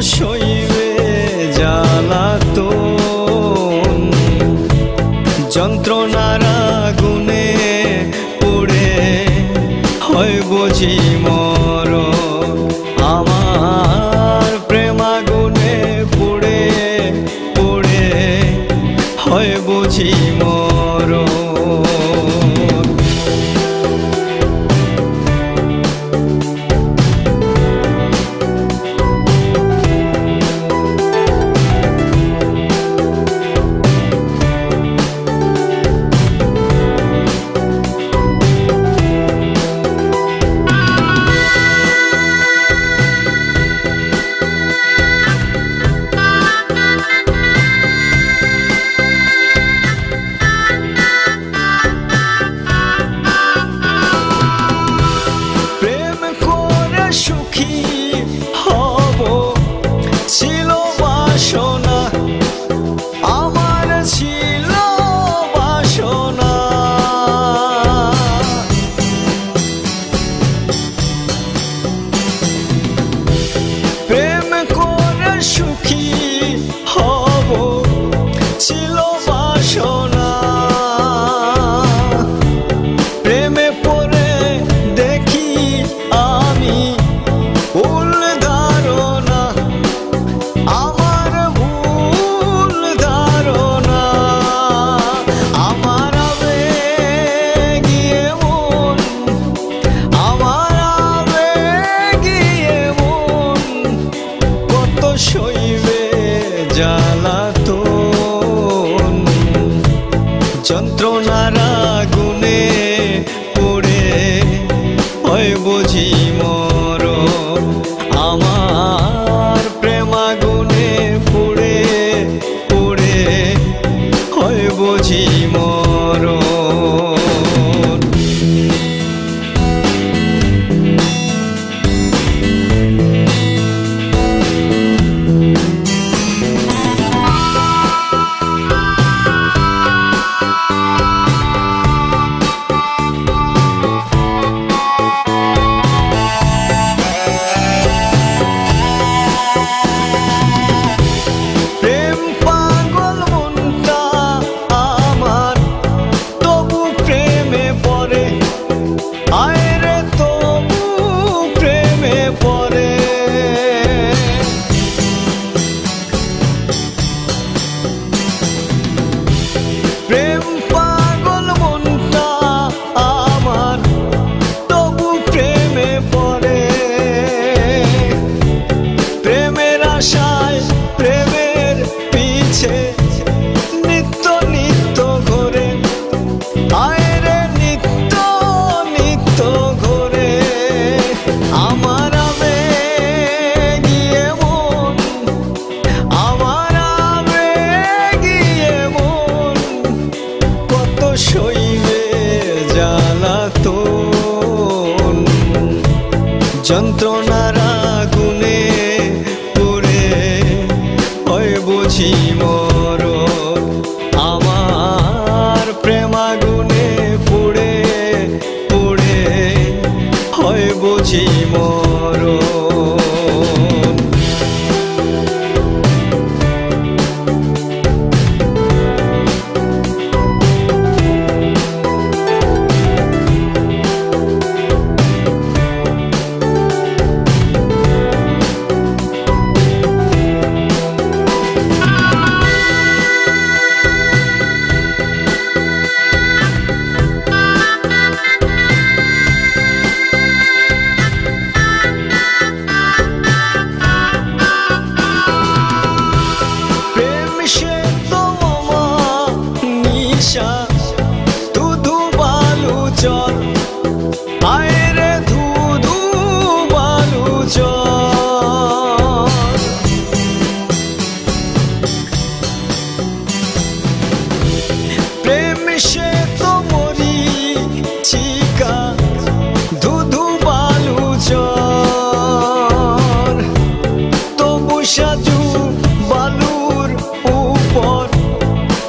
সইবে জ্বালাতন, যন্ত্রণার আগুনে পুড়ে হয় বুঝি মরণ। আমার প্রেম আগুনে পুড়ে পুড়ে হয় বুঝি মরণ। সুখী হব ছিল বাসনা, আমার ছিল বাসনা। প্রেম করে সুখী হব ছিল বাসনা, প্রেমে পড়ে দেখি আমি ভুল ধারণা, আমার ভুল ধারণা। আমার আবেগে মন, আমার আবেগে মন কত সইবে জ্বালাতন, যন্ত্রণার আগুনে পুড়ে হয় বুঝি মরণ। আমার প্রেম আগুনে পুড়ে পুড়ে হয় বুঝি মরণ। প্রেম পাগল মনটা আমার তবু প্রেমে পড়ে, প্রেমের আশায় প্রেমের পিছে নিত্য নিত্য ঘোরে, আয়রে নিত্য নিত্য ঘোরে। আমার আবেগে মন, আমার আবেগে মন কত সইবে জ্বালাতন, যন্ত্রণার আগুনে পুড়ে হয় বুঝি মরণ। আমার প্রেম আগুনে পুড়ে পুড়ে হয় বুঝি মরণ। ধুধু বালু চর, আয়রে ধুধু বালু চর। প্রেম সে তো মরিচিকা, ধুধু বালু চর। তবু সাজু বালুর উপর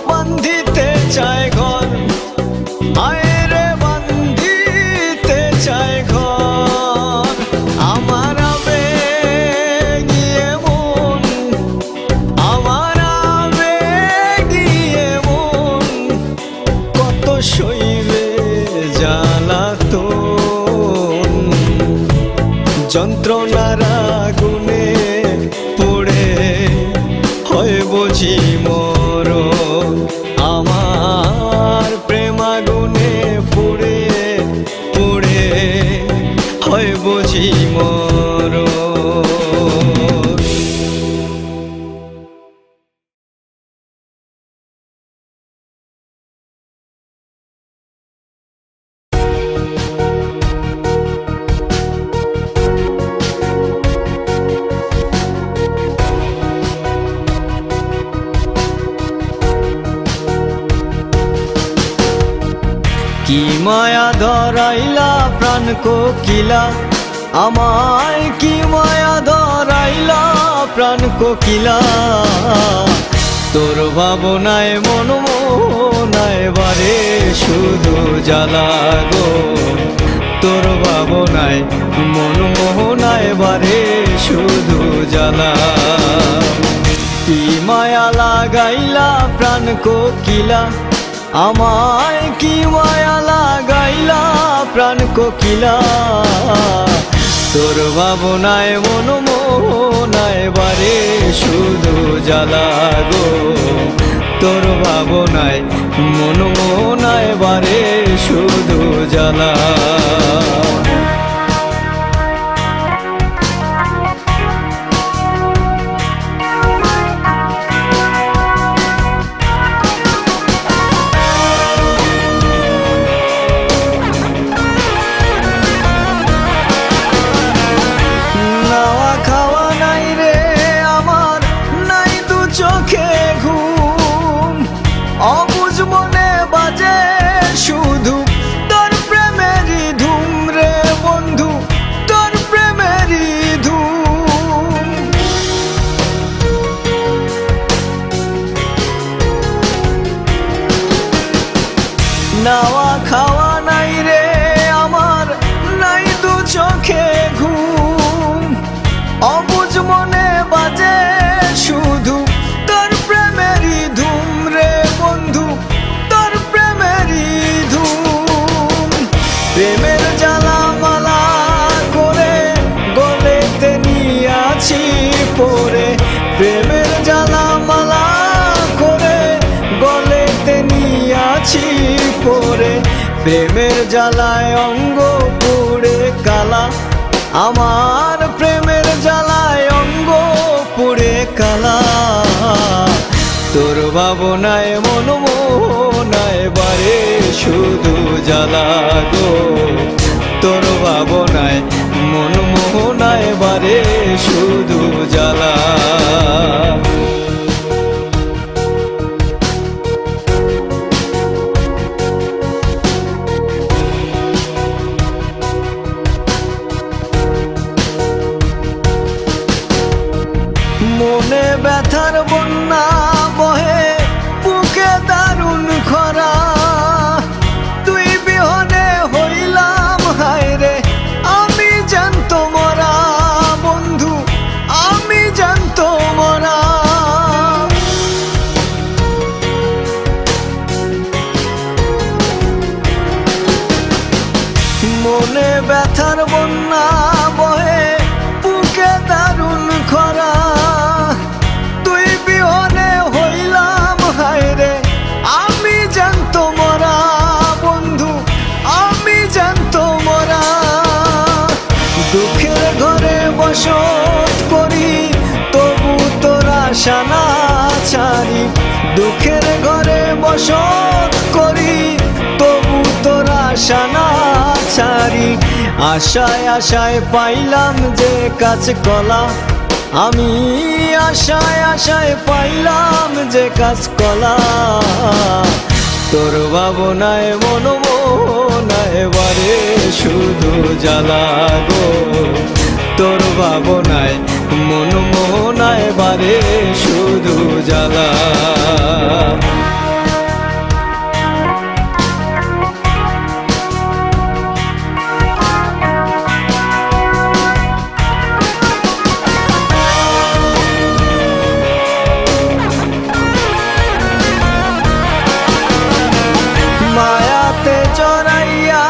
বান্ধিতে চায় ঘর, আয়রে বান্ধিতে চায় ঘর। আমার আবেগে মন, যন্ত্রণার আগুনে পুড়ে হয় বুঝি মরণ। আমার প্রেম আগুনে পুড়ে পুড়ে হয় বুঝি মরণ। কি মায়া ধরাইলা প্রাণ কোকিলা, আমায় কি মায়া ধরাইলা প্রাণ কোকিলা। তোর ভাবনায় মন মোহনায় বারে শুধু জ্বালা গো। তোর ভাবনায় মন মোহনায় বারে শুধু জ্বালা। কি মায়া লাগাইলা প্রাণ কোকিলা, আমায় কি মায়া লাগাইলা প্রাণ কোকিলা। তোর ভাবনায় মন মোহনায় বারে শুধু জ্বালা গো। তোর ভাবনায় মন মোহনায় বারে শুধু জ্বালা। অবুঝ মনে বাজে শুধু তোর প্রেমেরই ধুম রে বন্ধু, তোর প্রেমেরই ধুম। নাওয়া খাওয়া নাই রে আমার, নাই দু চোখে ঘুম। অবুঝ মনে বাজে শুধু তোর প্রেমেরই ধুম রে বন্ধু, তোর প্রেমেরই ধুম। প্রেমের জ্বালা মালা করে গলেতে নিয়াছি পরে। প্রেমের জ্বালা মালা করে গলেতে নিয়াছি পরে। প্রেমের জ্বালায় অঙ্গ পুড়ে কালা, আমার প্রেমের জ্বালায় অঙ্গ পুড়ে কালা। তোর ভাবনায় মন মোহনায় বারে শুধু জ্বালা গো। তোর ভাবনায় মন মোহনায় বারে শুধু জ্বালা। মনে ব্যথার বন্যা বহে বুকে দারুণ খরা। তুই বিহনে হইলাম হায় রে আমি জানতো মরা বন্ধু, আমি জানতো মরা। মনে ব্যথার বন্যা বহে বুকে দারুণ খরা। তুই বিহনে হইলাম হায় রে আমি জানতো মরা বন্ধু, আমি জানতো মরা। দুঃখের ঘরে বসত করি তবু তোর আশা না ছাড়ি। দুঃখের ঘরে বসত করি তবু তোর আশা না ছাড়ি। আশায় আশায় পাইলাম যে কাঁচকলা, আমি আশায় আশায় পাইলাম যে কাঁচকলা। তোর ভাবনায় মন মোহনায় বারে শুধু জ্বালা গো। তোর ভাবনায় মন মোহনায় বারে শুধু জ্বালা। মায়াতে জড়াইয়া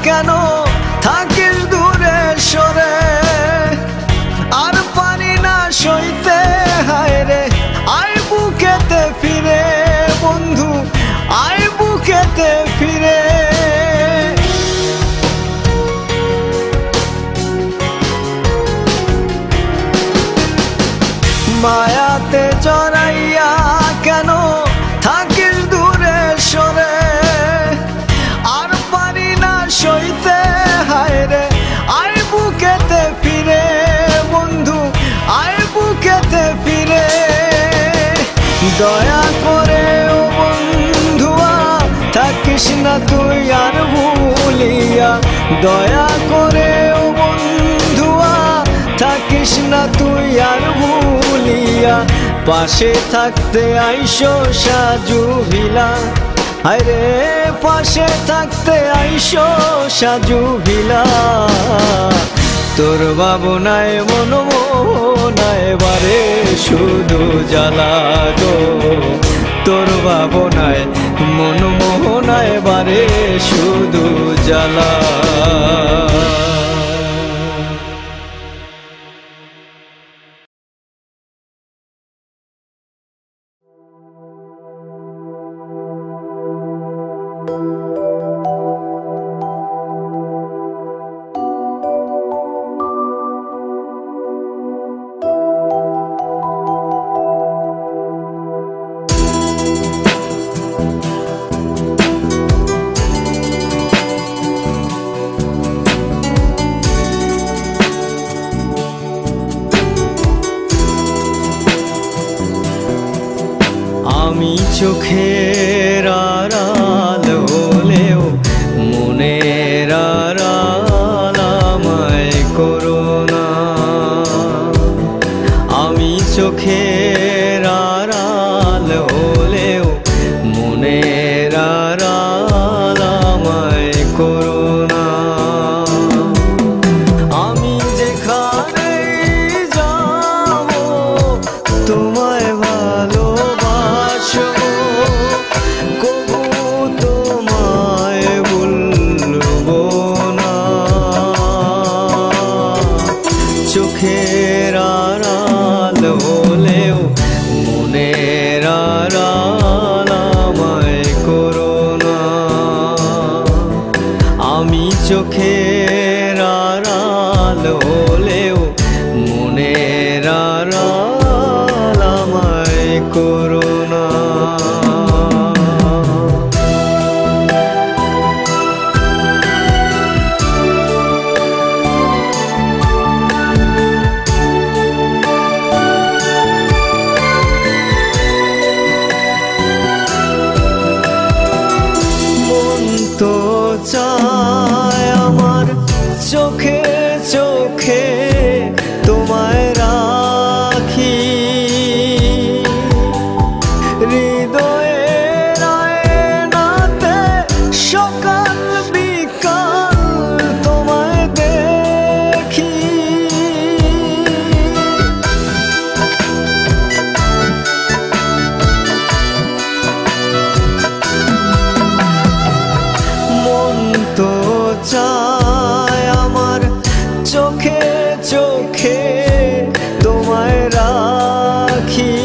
কেন থাকিস দূরে সরে। সইতে হায় রে আয় বুকেতে ফিরে বন্ধু আয় বুকেতে ফিরে মায়াতে জড়াইয়া কেন থাকিস দূরে সরে আর পারি না সইতে হায় রে আয় বুকেতে ফিরে বন্ধু আয় বুকেতে ফিরে দয়া করে ও বন্ধুয়া থাকিস না তুই আর ভুলিয়া দয়া করে ও বন্ধুয়া থাকিস না তুই আর ভুলিয়া পাশে থাকতে আইসো সাজু ভিলা আরে পাশে থাকতে আইসো সাজু ভিলা তোর ভাবনায় মন মোহনায় বারে শুধু জ্বালা গো তোর ভাবনায় মন মোহনায় বারে শুধু জ্বালা আমি চোখের আড়াল হলেও মনের আড়াল আমায় করো না আমি চোখের আড়াল হলেও মনের আড়াল আমায় করো না আমি যেখানে যাব তোমায় ভালো কবু তোমায় বলবো না চোখের আড়াল হলেও মনের আড়াল আমায় করো না আমি চোখের আড়াল হলেও মনের আড়াল আমায় করো না তো চায় আমার চোখে চোখে তোমায় রাখি হৃদয়ের আয়নাতে সকাল বিকাল তোমায় দেখি তো চায় আমার চোখে চোখে তোমায় রাখি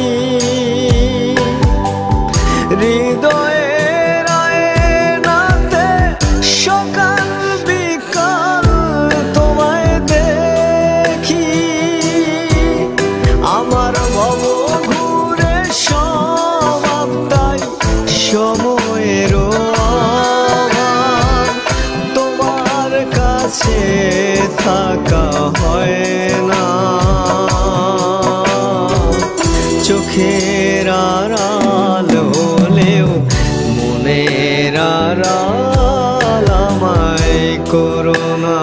হৃদয়ের আয়নাতে সকাল বিকাল তোমায় দেখি আমার ভব ঘুরে স্বভাব তাই সময়েরও কাছে থাকা হয় না চোখের আড়াল হলেও মনের আড়াল আমায় করো না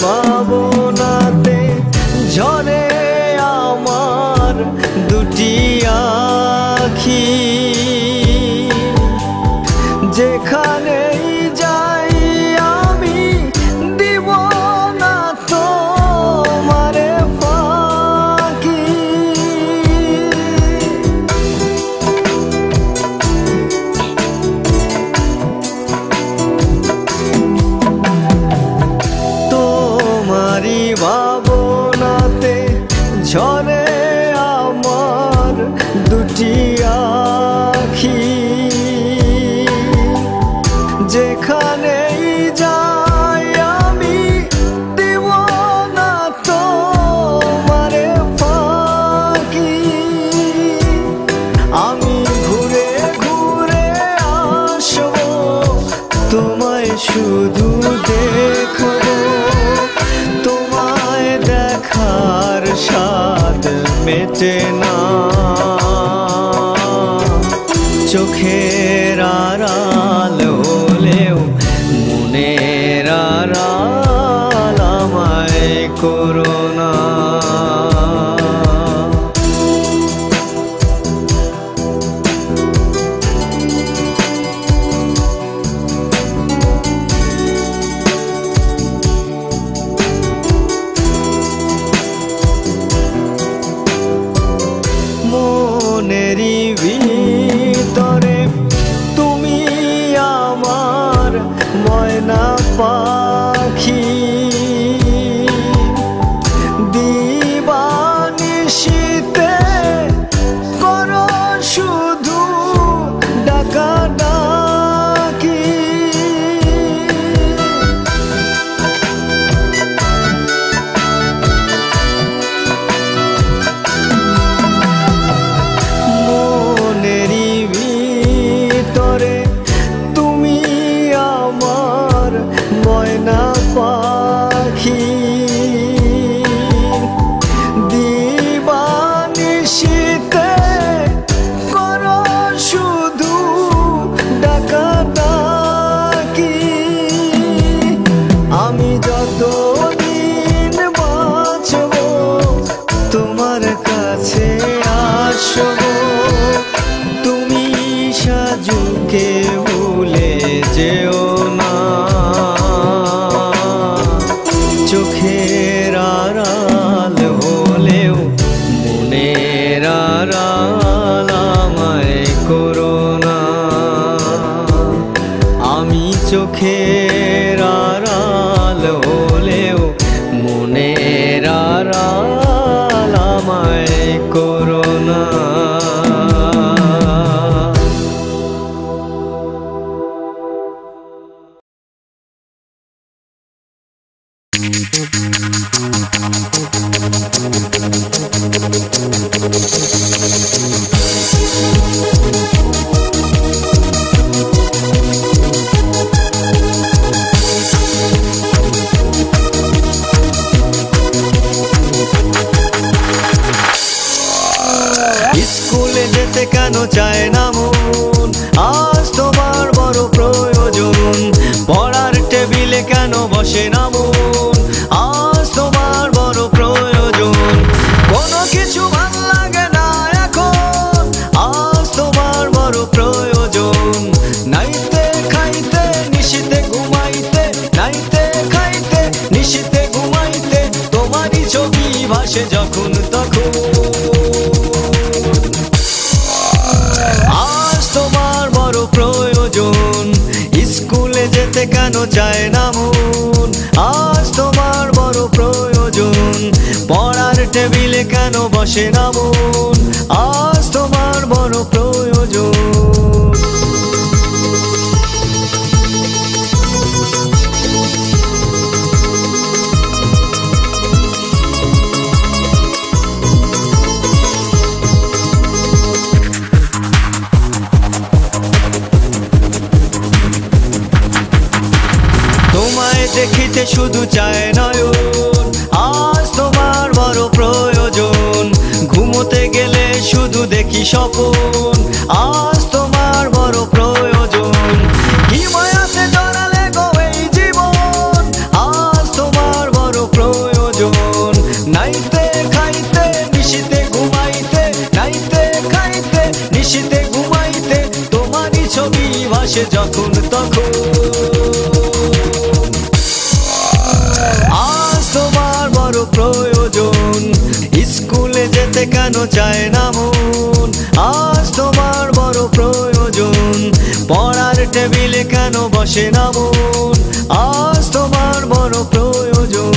ভাবনাতে ঝরে আমার দুটি আখি যেখানেই যাই আমি দিব না ঝরে আমার দুটি আখি যেখানেই যাই আমি দিব না তোমারে ফাঁকি আমি ঘুরে ঘুরে আসবো তোমায় শুধু দেখবো তোমায় দেখার স্বাদ মেটে না চোখের আড়াল হলেও মনের আড়াল আমায় করো না মনেরই ভিতরে তুমি আমার ময়না পাখি দিবানিশিতে করো শুধু ডাকাডাকি মনেরই ভিতরে তুমি আমার ময়না পাখি দিবানিশিতে করো শুধু ডাকাডাকি আমি যতদিন বাঁচবো তোমার কাছে আসবো তুমি সাজুকে ভুলে যেও না চোখের আড়াল হলেও মনের আড়াল আমায় করো না আমি চোখের আড়াল হলেও মনের আড়াল আমায় করো না স্কুলে যেতে কেন চায় না মন আজ তোমার বড় প্রয়োজন পড়ার টেবিলে কেন বসে না মন আজ তোমার বড় প্রয়োজন কোনো কিছু ভাল লাগে না এখন আজ তোমার বড় প্রয়োজন নাইতে খাইতে নিশিতে ঘুমাইতে নাইতে খাইতে নিশিতে ঘুমাইতে তোমারই ছবি ভাসে যখন তখন প্রয়োজন স্কুলে যেতে কেন চায় না মন আজ তোমার বড় প্রয়োজন পড়ার টেবিলে কেন বসে না মন আজ তোমার বড় প্রয়োজন তোমায় দেখিতে শুধু চায় নয়ন আজ তোমার বড় প্রয়োজন ঘুমোতে গেলে শুধু দেখি স্বপন আজ তোমার বড় প্রয়োজন কি মায়াতে জড়ালে গো এই জীবন আজ তোমার বড় প্রয়োজন নাইতে খাইতে নিশিতে ঘুমাইতে নাইতে খাইতে নিশিতে ঘুমাইতে তোমারই ছবি ভাসে যখন তখন প্রয়োজন স্কুলে যেতে কেন চায় না মন আজ তোমার বড় প্রয়োজন পড়ার টেবিলে কেন বসে না মন আজ তোমার বড় প্রয়োজন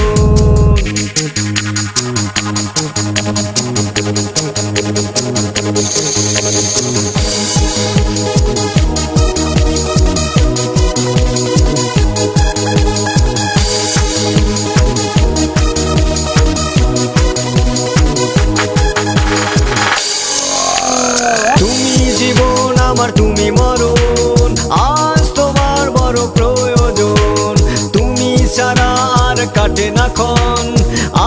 আমার তুমি মরণ, আজ তোমার বড় প্রয়োজন। তুমি ছাড়া আর কাটে না ক্ষণ,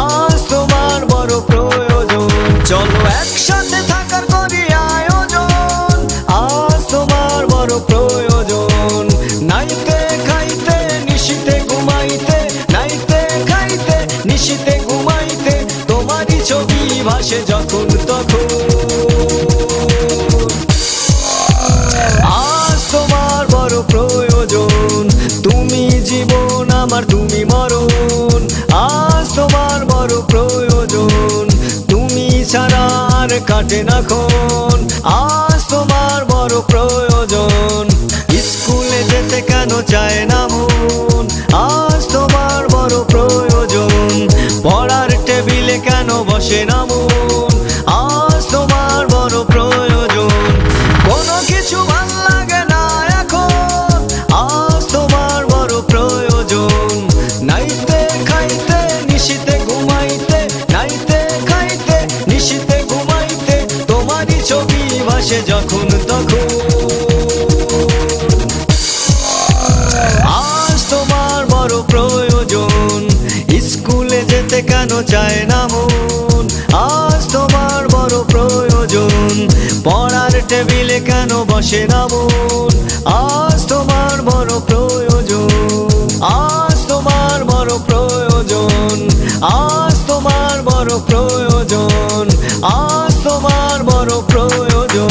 আজ তোমার বড় প্রয়োজন। চলো একসাথে থাকার করি আয়োজন, আজ তোমার বড় প্রয়োজন। নাইতে খাইতে নিশিতে ঘুমাইতে, নাইতে খাইতে নিশিতে ঘুমাইতে তোমারই ছবি ভাসে যখন তখন। আজ তোমার বড় প্রয়োজন, তুমি জীবন আমার তুমি মরণ, আজ তোমার বড় প্রয়োজন। তুমি ছাড়া আর কাটে না ক্ষণ, আজ তোমার বড় প্রয়োজন। স্কুলে যেতে কেন চায় না মন, আজ তোমার বড় প্রয়োজন। পড়ার টেবিলে কেন বসে না মন, আজ তোমার বড় প্রয়োজন। কোনো কিছু ভাল লাগে না এখন, আজ তোমার বড় প্রয়োজন। নাইতে খাইতে নিশিতে ঘুমাইতে, নাইতে খাইতে নিশিতে ঘুমাইতে তোমারই ছবি ভাসে যখন তখন। আজ তোমার বড় প্রয়োজন, স্কুলে যেতে কেন চায় না মন, আজ তোমার বড় প্রয়োজন। পড়ার টেবিলে কেন বসে না মন, আজ তোমার বড় প্রয়োজন। আজ তোমার বড় প্রয়োজন, আজ তোমার বড় প্রয়োজন, আজ তোমার বড় প্রয়োজন।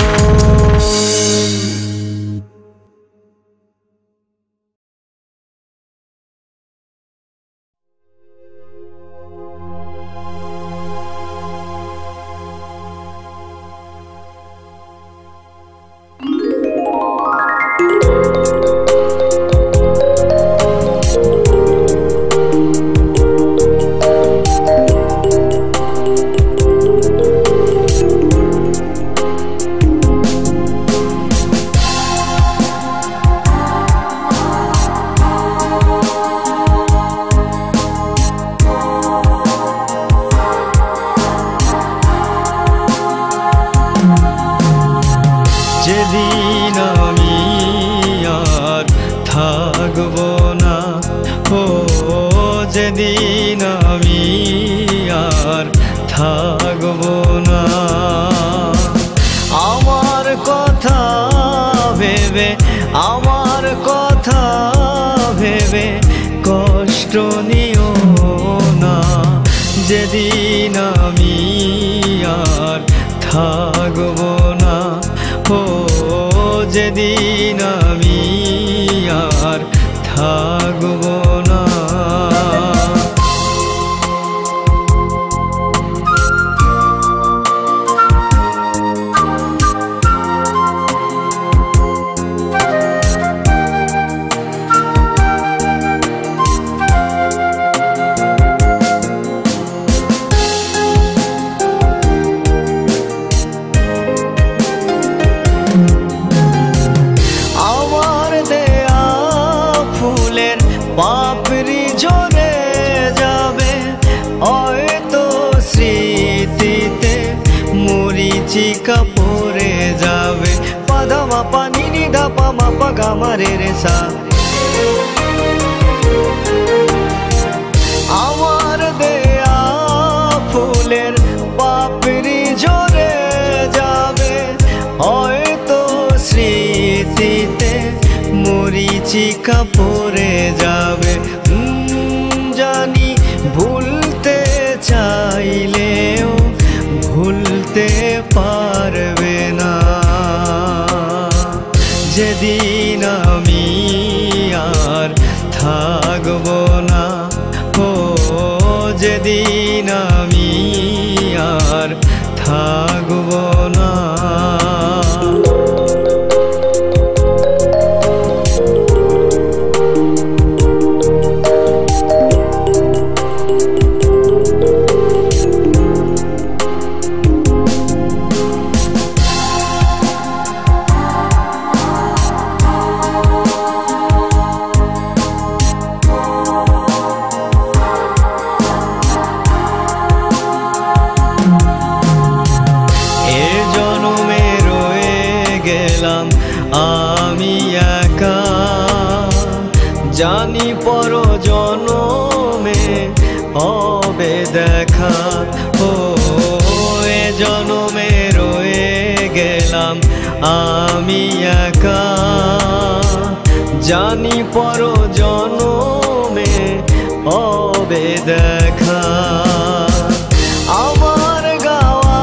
যেদিন আমি আর থাকবো না, ও যেদিন আমি আর থাকবো না, আমার কথা ভেবে, আমার কথা ভেবে কষ্ট নিও না। যেদিন আমি আর থাকবো না, ও যেদিন আমি আর থাকবো না। পাপড়ি ঝরে যাবে হয়তো স্মৃতিতে, মরিচিকা পড়ে যাবে। পাধামা পানি নিধা পামা পাগা মারে রে সা। আমার দেয়া ফুলের পাপড়ি ঝরে যাবে হয়তো স্মৃতিতে, মরিচিকা পড়ে যাবে। জানি ভুলতে চাইলেও ভুলতে পারবে না। যেদিন আমি আর থাকবো না, ও যেদিন আমি আর থাকবো না। দেখা। ও এ জনমে রয়ে গেলাম আমি একা, জানি পর জনমে হবে দেখা। আমার গাওয়া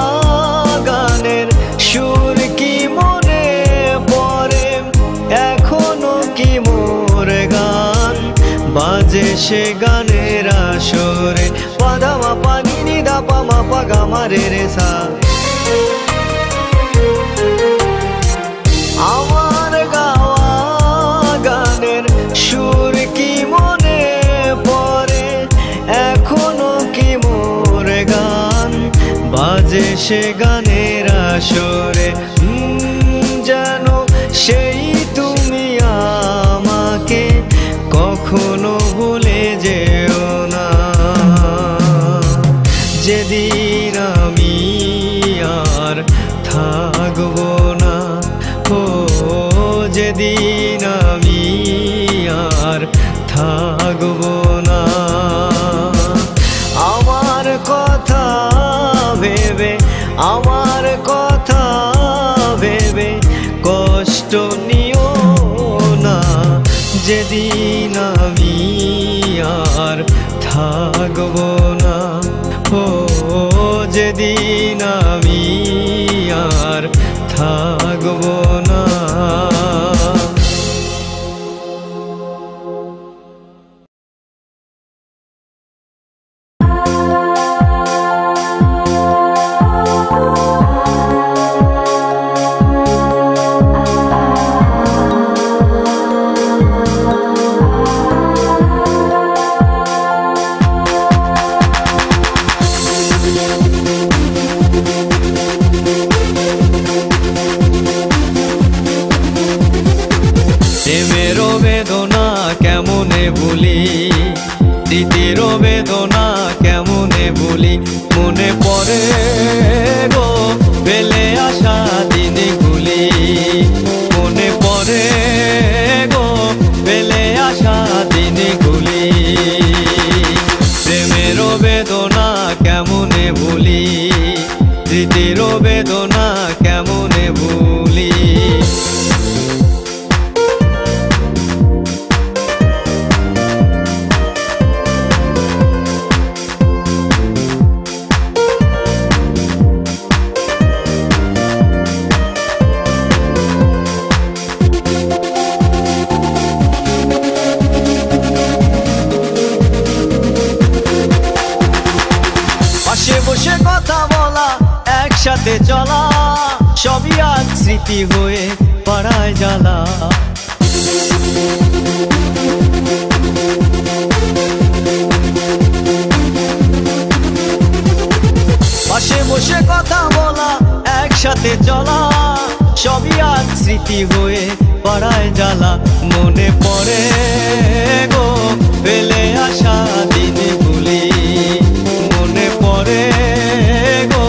গানের সুর কি মনে পড়ে, এখনো কি মোর গান বাজে সে গানের আসরে। পাদা মা পানি নি দা পা মা পা গা মা রে রে সা। আমার গাওয়া গানের সুর কি মনে পড়ে, এখনো কি মোর গান বাজে সে গানের আসরে। যেন সেই তুমি আমাকে কখনো ভুলে যেও না, যেদিন আমি আর থাকবো না। ও যেদিন আমি আর থাকবো না, আমার কথা ভেবে, আমার কথা ভেবে কষ্ট নিও না, যেদিন আমি আর থাকবো না। ও যেদিন আমি আর থাকবো না। প্রেমেরও বেদনা কেমনে ভুলি, স্মৃতিরও বেদনা কেমনে ভুলি, মনে পড়ে গো ফেলে আসা দিনগুলি, মনে পড়ে গো ফেলে আসা দিনগুলি। প্রেমেরও বেদনা কেমনে ভুলি, স্মৃতিরও বেদনা কেমনে ভুলি। পাশে বসে কথা বলা, একসাথে চলা, সবই আজ স্মৃতি হয়ে পাড়ায় জ্বালা। পাশে বসে কথা বলা, একসাথে চলা, সবই আজ স্মৃতি হয়ে পাড়ায় জ্বালা। মনে পড়ে গো ফেলে আসা দিনগুলি, মনে পড়ে গো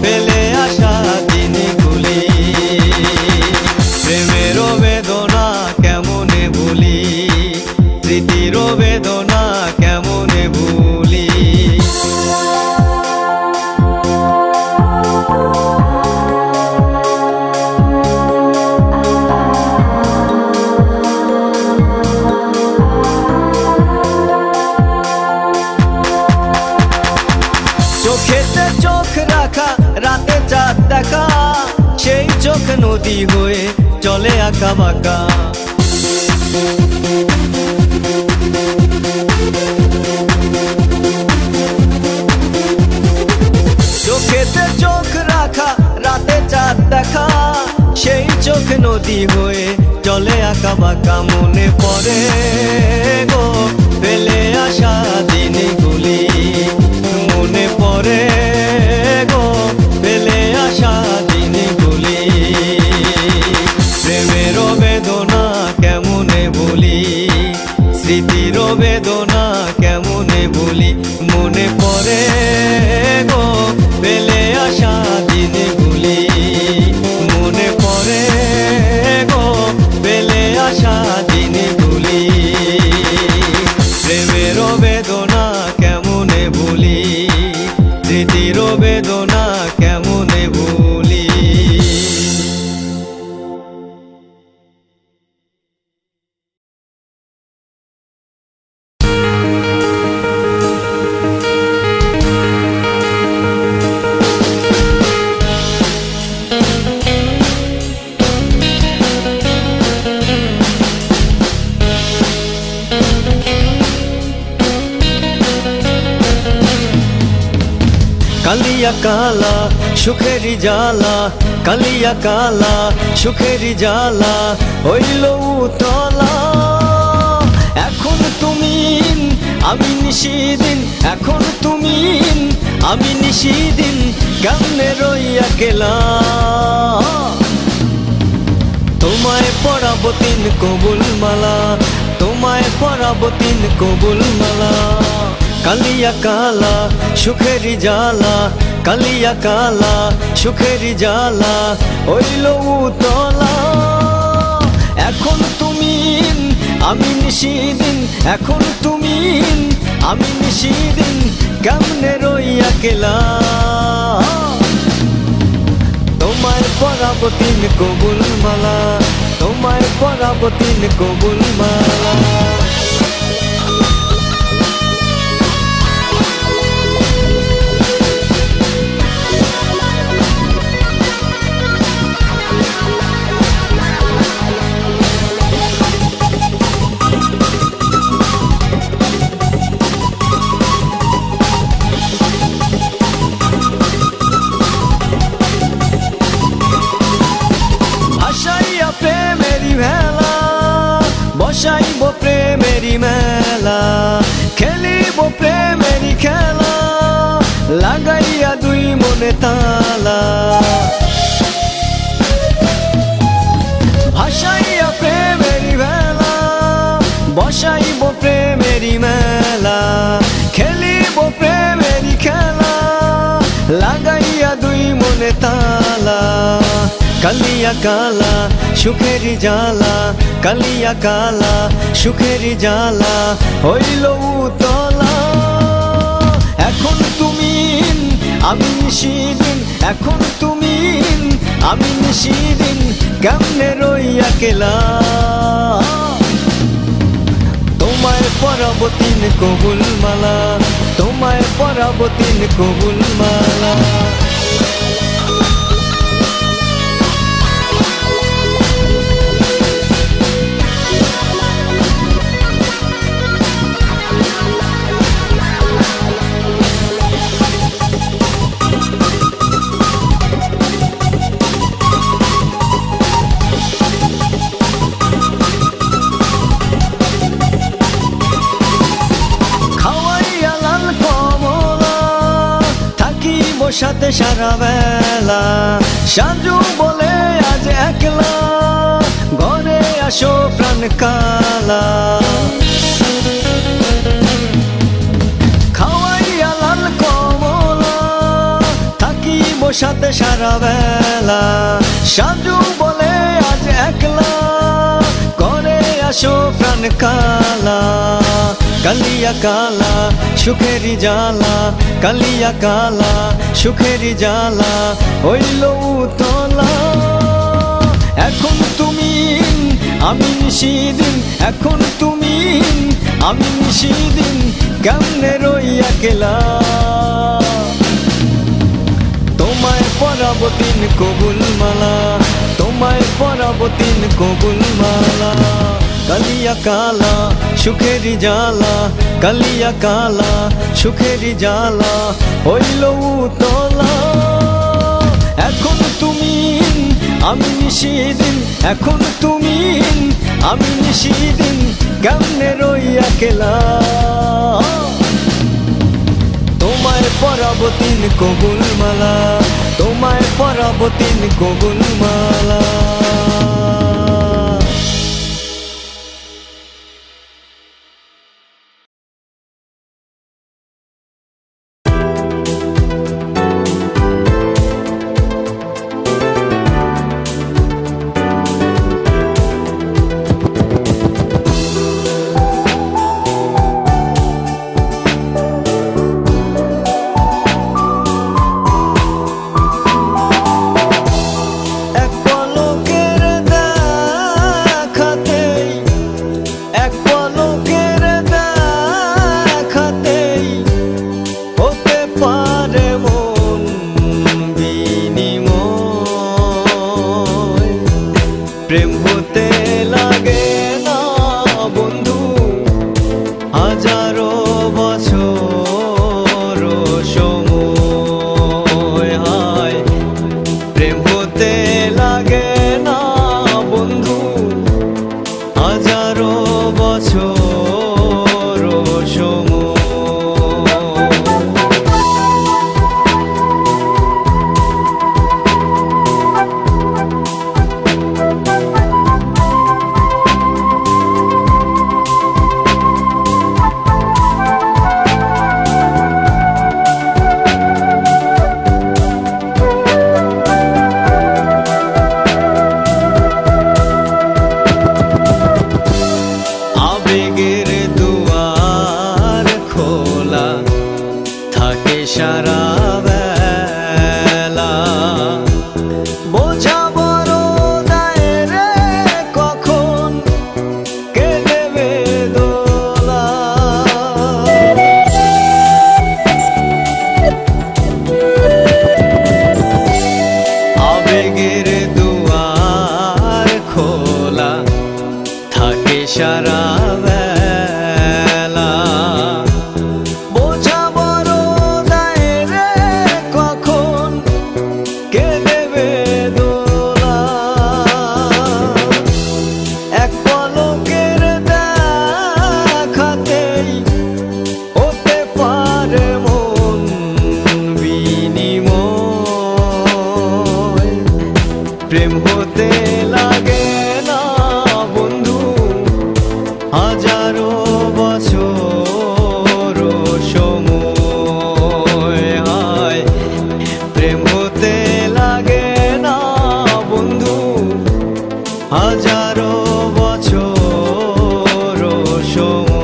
ফেলে আসা দিনগুলি। প্রেমেরও বেদনা কেমনে ভুলি, স্মৃতিরও বেদনা কেমনে ভুলি। চোখেতে চোখ রাখা, রাতে চাঁদ দেখা, সেই চোখ নদী হয়ে চলে আঁকা বাঁকা। চোখেতে চোখ রাখা, রাতে চাঁদ দেখা, সেই চোখ নদী হয়ে চলে আঁকা বাঁকা। মনে পড়ে গো ফেলে আসা দিনগুলি, মনে পড়ে গো ফেলে আসা দিনগুলি। প্রেমেরও বেদনা কেমনে ভুলি, স্মৃতিরও বেদনা কেমনে ভুলি, মনে পড়ে গো ফেলে আসা দিনগুলি, মনে পড়ে গো ফেলে আসা দিনগুলি। প্রেমেরও বেদনা কালিয়া কালা সুখেরি জ্বালা, কালিয়া কালা সুখেরি জ্বালা হইল উতলা। এখন তুমি আমি নিশিদিন, এখন তুমি আমি নিশিদিন কেমনে রইয়া গেলা। তোমায় পরাবো তিন কবুল মালা, তোমায় পরাবো তিন কবুল মালা। কালিয়া কালা সুখেরি জ্বালা, কালিয়া কালা সুখেরি জ্বালা হইল উতলা। এখন তুমি আমি নিশিদিন, এখন তুমি আমি নিশিদিন কেমনে রইয়া গেলা। তোমায় পরাবো তিন কবুল মালা, তোমায় পরাবো তিন কবুল মালা। বসাইব প্রেমেরি মেলা, খেলিব প্রেমেরি খেলা, লাগাইয়া দুই মনে তালা। ভাসাইয়া প্রেমেরি মেলা, বসাইব প্রেমেরি মেলা, খেলিব প্রেমেরি খেলা, লাগাইয়া দুই মনে তালা। কালিয়া কালা সুখেরি জ্বালা, কালিয়া কালা সুখেরি জ্বালা হইল উতলা। এখন তুমি আমি নিশিদিন, এখন তুমি আমি নিশিদিন কেমনে রইয়া গেলা। তোমায় পরাবো তিন কবুল মালা, তোমায় পরাবো তিন কবুল মালা। সাথে সারা বেলা সাজু বলে আজ একলা, ঘরে আসো প্রাণ কালা। খাওয়াইয়া লাল কমলা থাকিব সাথে সারা বেলা, সাজু বলে আজ একলা, ঘরে আসো প্রাণ কালা। কালিয়া কালা সুখেরি জ্বালা, কালিয়া কালা সুখেরি জ্বালা হইল উতলা। এখন তুমি আমি নিশিদিন, এখন তুমি আমি নিশিদিন কেমনে রইয়া গেলা। তোমায় পরাবো তিন কবুল মালা, তোমায় পরাবো তিন কবুল মালা। কালিয়া কালা সুখেরি জ্বালা, কালিয়া কালা সুখেরি জ্বালা হইল উতলা। এখন তুমি আমি নিশিদিন, এখন তুমি আমি নিশিদিন কেমনে রইয়া গেলা। তোমায় পরাবো তিন কবুল মালা, তোমায় পরাবো তিন কবুল মালা। এক পলকে সারা বেলা। বোঝা বড় দেয় রে কখন কে দেবে দোলা। আবেগের দুয়ার খোলা থাকে সারা বেলা। বোঝা বড় দেয় রে কখন কে দেবে দোলা। এক পলকের দেখাতেই হতে পারে মন বিনিময়। প্রেম হতে লাগে না বন্ধু হাজারো বছর সময়। হায় প্রেম হতে লাগে না বন্ধু হাজারো বছর সময়।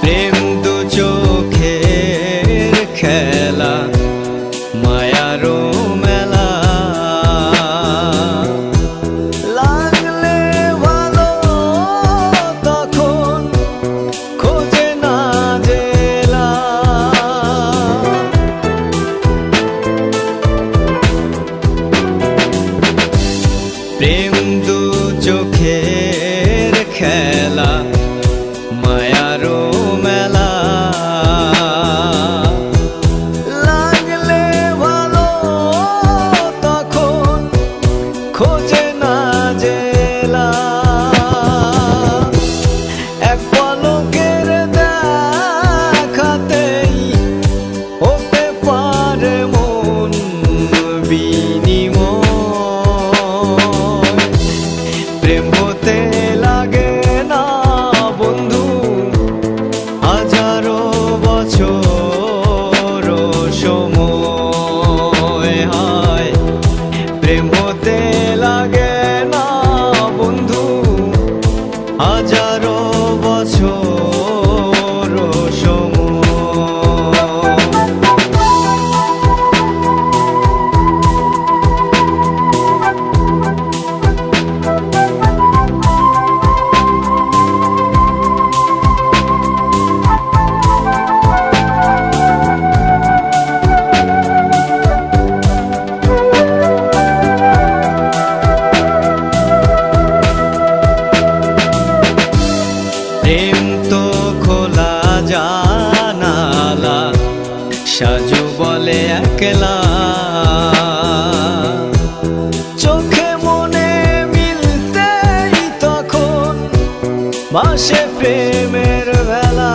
প্রেম দু চোখের খেলা মায়ারও মেলা। লাগলে ভালো তখন খোঁজে না জেলা। প্রেম দু চোখের খেলা মায়ারও মেলা। লাগলে ভালো তখন খোঁজে না জেলা। এক পলকের দেখাতেই হতে পারে মন বিনিময়। প্রেম হতে লাগে না বন্ধু হাজারো বছর সময়। হায় প্রেম হতে লাগে না বন্ধু হাজারো বছর সময়। প্রেম তো খোলা জানালা সাজু বলে একলা। চোখে মনে মিলতেই তখন ভাসে প্রেমের বেলা।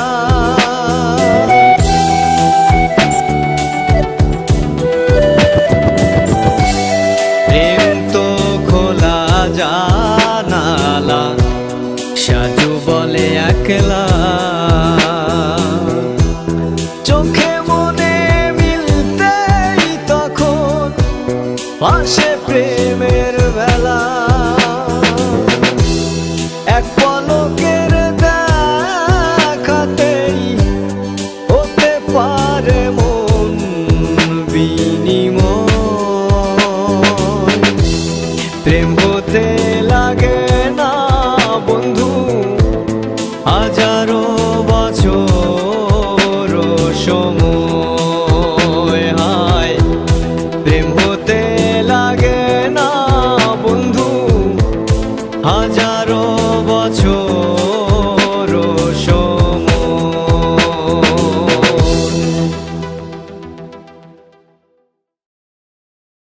প্রেম তো খোলা জানালা সাজু বলে একলা। চোখে মনে মিলতেই তখন ভাসে প্রেমের বেলা। এক পলকের দেখাতেই হতে পারে মন বিনিময়। প্রেম হতে লাগে